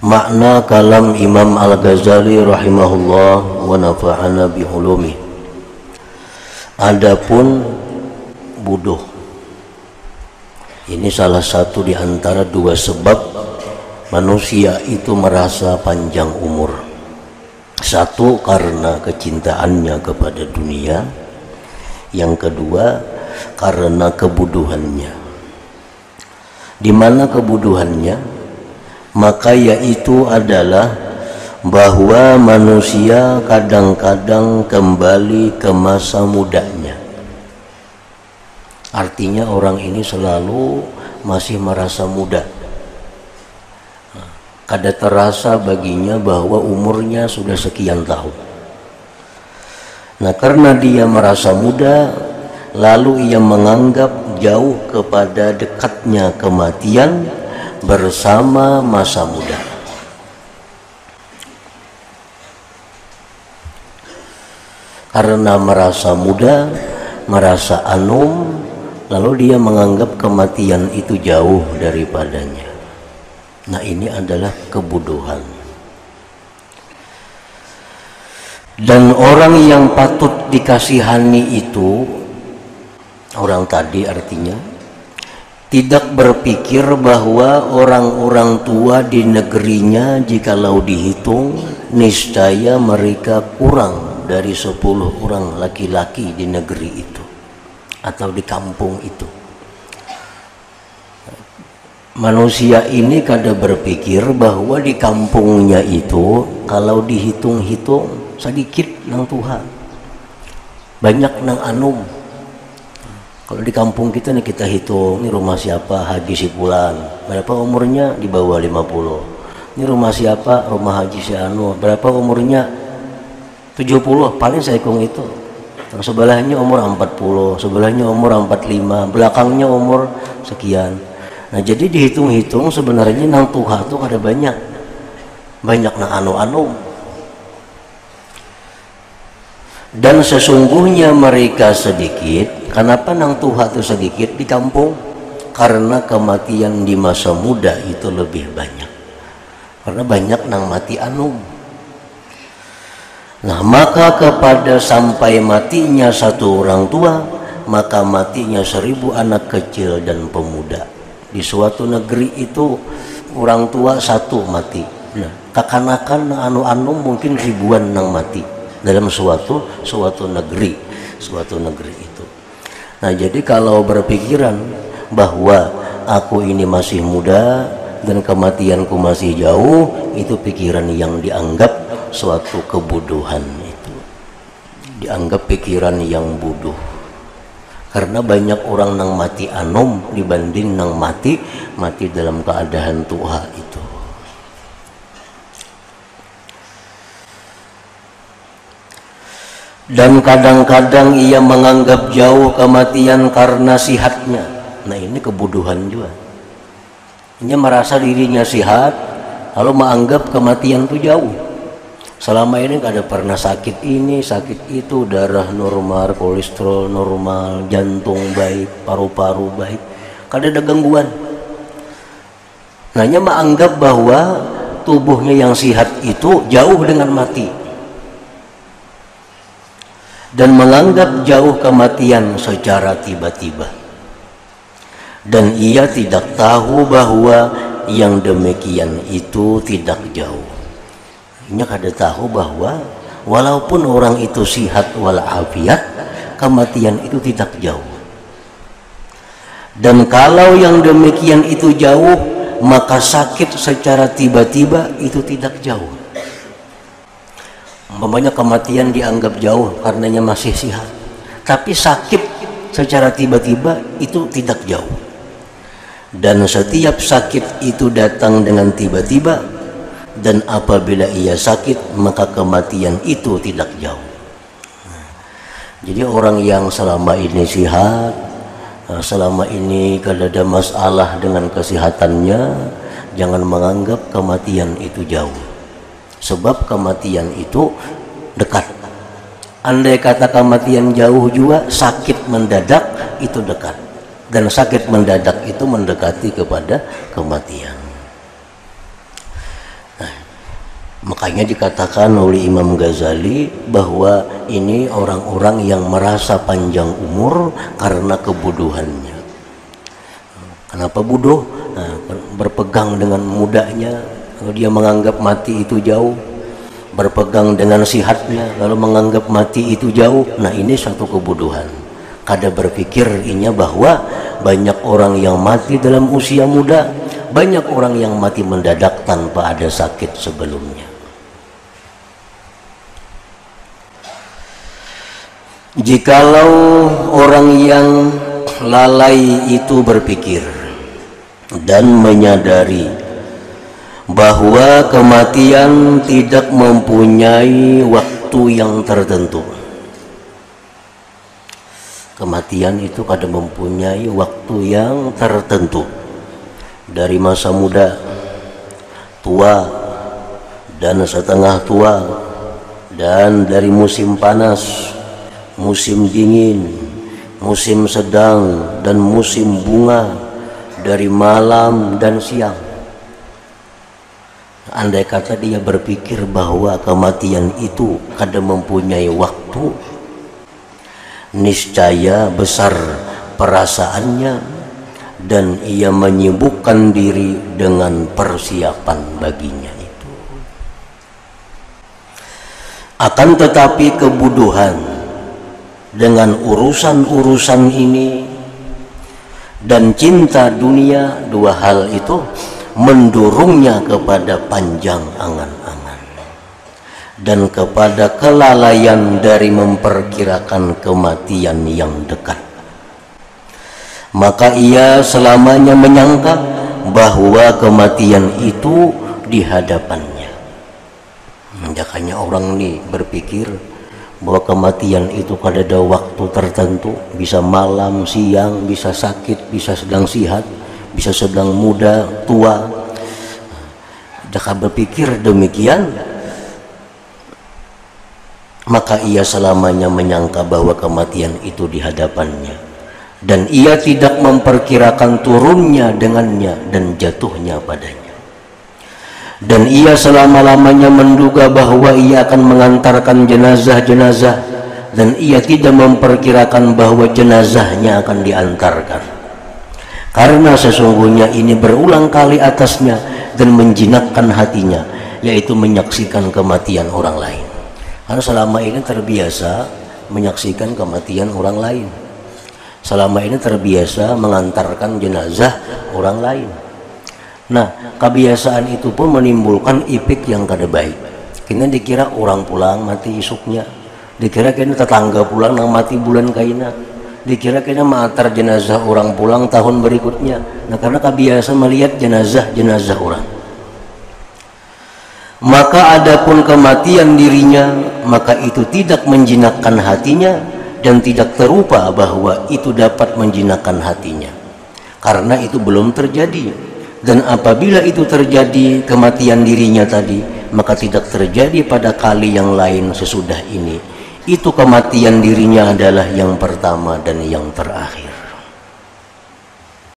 Makna kalam Imam Al-Ghazali rahimahullah wa nafa'ana bihulumi. Adapun buduh, ini salah satu di antara dua sebab manusia itu merasa panjang umur. Satu, karena kecintaannya kepada dunia. Yang kedua, karena kebuduhannya. Di mana kebuduhannya? Maka yaitu adalah bahwa manusia kadang-kadang kembali ke masa mudanya. Artinya orang ini selalu masih merasa muda. Kada terasa baginya bahwa umurnya sudah sekian tahun. Nah, karena dia merasa muda, lalu ia menganggap jauh kepada dekatnya kematian bersama masa muda. Karena merasa muda, merasa anum, lalu dia menganggap kematian itu jauh daripadanya. Nah, ini adalah kebuduhan. Dan orang yang patut dikasihani itu, orang tadi artinya, tidak berpikir bahwa orang-orang tua di negerinya jikalau dihitung niscaya mereka kurang dari 10 orang laki-laki di negeri itu atau di kampung itu. Manusia ini kada berpikir bahwa di kampungnya itu kalau dihitung-hitung sedikit nang Tuhan, banyak nang anum. Kalau di kampung kita nih, kita hitung, ini rumah siapa, Haji Sipulan, berapa umurnya, di bawah 50. Ini rumah siapa, rumah Haji Sianu, berapa umurnya, 70, paling saya hitung itu. Terus sebelahnya umur 40, sebelahnya umur 45, belakangnya umur sekian. Nah, jadi dihitung-hitung sebenarnya nang Tuhan tuh ada banyak nang anu-anu. Dan sesungguhnya mereka sedikit. Kenapa nang Tuhan itu sedikit di kampung? Karena kematian di masa muda itu lebih banyak. Karena banyak nang mati anum. Nah, maka kepada sampai matinya satu orang tua, maka matinya 1000 anak kecil dan pemuda. Di suatu negeri itu orang tua satu mati. Nah, kakanakan anu-anu mungkin ribuan nang mati dalam suatu negeri itu. Nah, jadi kalau berpikiran bahwa aku ini masih muda dan kematianku masih jauh, itu pikiran yang dianggap suatu kebuduhan, itu dianggap pikiran yang bodoh. Karena banyak orang nang mati anom dibanding nang mati dalam keadaan tua itu. Dan kadang-kadang ia menganggap jauh kematian karena sihatnya. Nah, ini kebuduhan juga. Ia merasa dirinya sihat, lalu menganggap kematian itu jauh. Selama ini kada pernah sakit ini, sakit itu, darah normal, kolesterol normal, jantung baik, paru-paru baik, kada ada gangguan. Nah, ia menganggap bahwa tubuhnya yang sihat itu jauh dengan mati. Dan menganggap jauh kematian secara tiba-tiba. Dan ia tidak tahu bahwa yang demikian itu tidak jauh. Ia kada tahu bahwa walaupun orang itu sihat walafiat, kematian itu tidak jauh. Dan kalau yang demikian itu jauh, maka sakit secara tiba-tiba itu tidak jauh. Umpamanya kematian dianggap jauh karenanya masih sihat, tapi sakit secara tiba-tiba itu tidak jauh. Dan setiap sakit itu datang dengan tiba-tiba, dan apabila ia sakit maka kematian itu tidak jauh. Jadi orang yang selama ini sihat, selama ini kalau ada masalah dengan kesehatannya, jangan menganggap kematian itu jauh. Sebab kematian itu dekat. Andai kata kematian jauh juga, sakit mendadak itu dekat. Dan sakit mendadak itu mendekati kepada kematian. Makanya dikatakan oleh Imam Ghazali bahwa ini orang-orang yang merasa panjang umur karena kebodohannya. Kenapa bodoh? Nah, berpegang dengan mudanya, kalau dia menganggap mati itu jauh. Berpegang dengan sihatnya, lalu menganggap mati itu jauh. Nah, ini suatu kebodohan. Kada berpikir inya bahwa banyak orang yang mati dalam usia muda, banyak orang yang mati mendadak tanpa ada sakit sebelumnya. Jikalau orang yang lalai itu berpikir dan menyadari bahwa kematian tidak mempunyai waktu yang tertentu. Kematian itu kada mempunyai waktu yang tertentu. Dari masa muda, tua, dan setengah tua, dan dari musim panas, musim dingin, musim sedang, dan musim bunga, dari malam dan siang. Andai kata dia berpikir bahwa kematian itu kada mempunyai waktu, niscaya besar perasaannya dan ia menyibukkan diri dengan persiapan baginya itu. Akan tetapi kebodohan dengan urusan-urusan ini dan cinta dunia, dua hal itu mendorongnya kepada panjang angan-angan dan kepada kelalaian dari memperkirakan kematian yang dekat. Maka ia selamanya menyangka bahwa kematian itu di hadapannya. Makanya orang ini berpikir bahwa kematian itu kada ada waktu tertentu, bisa malam, siang, bisa sakit, bisa sedang sihat, bisa sedang muda, tua. Jika berpikir demikian, maka ia selamanya menyangka bahwa kematian itu di hadapannya, dan ia tidak memperkirakan turunnya dengannya dan jatuhnya padanya. Dan ia selama-lamanya menduga bahwa ia akan mengantarkan jenazah-jenazah, dan ia tidak memperkirakan bahwa jenazahnya akan diantarkan. Karena sesungguhnya ini berulang kali atasnya dan menjinakkan hatinya, yaitu menyaksikan kematian orang lain. Karena selama ini terbiasa menyaksikan kematian orang lain. Selama ini terbiasa mengantarkan jenazah orang lain. Nah, kebiasaan itu pun menimbulkan efek yang kada baik. Kita dikira orang pulang mati isuknya, dikira kena tetangga pulang nang mati bulan kaina, dikira kena mengantar jenazah orang pulang tahun berikutnya. Nah, karena kebiasaan melihat jenazah orang. Maka adapun kematian dirinya, maka itu tidak menjinakkan hatinya dan tidak terupa bahwa itu dapat menjinakkan hatinya, karena itu belum terjadi. Dan apabila itu terjadi kematian dirinya tadi, maka tidak terjadi pada kali yang lain sesudah ini. Itu kematian dirinya adalah yang pertama dan yang terakhir.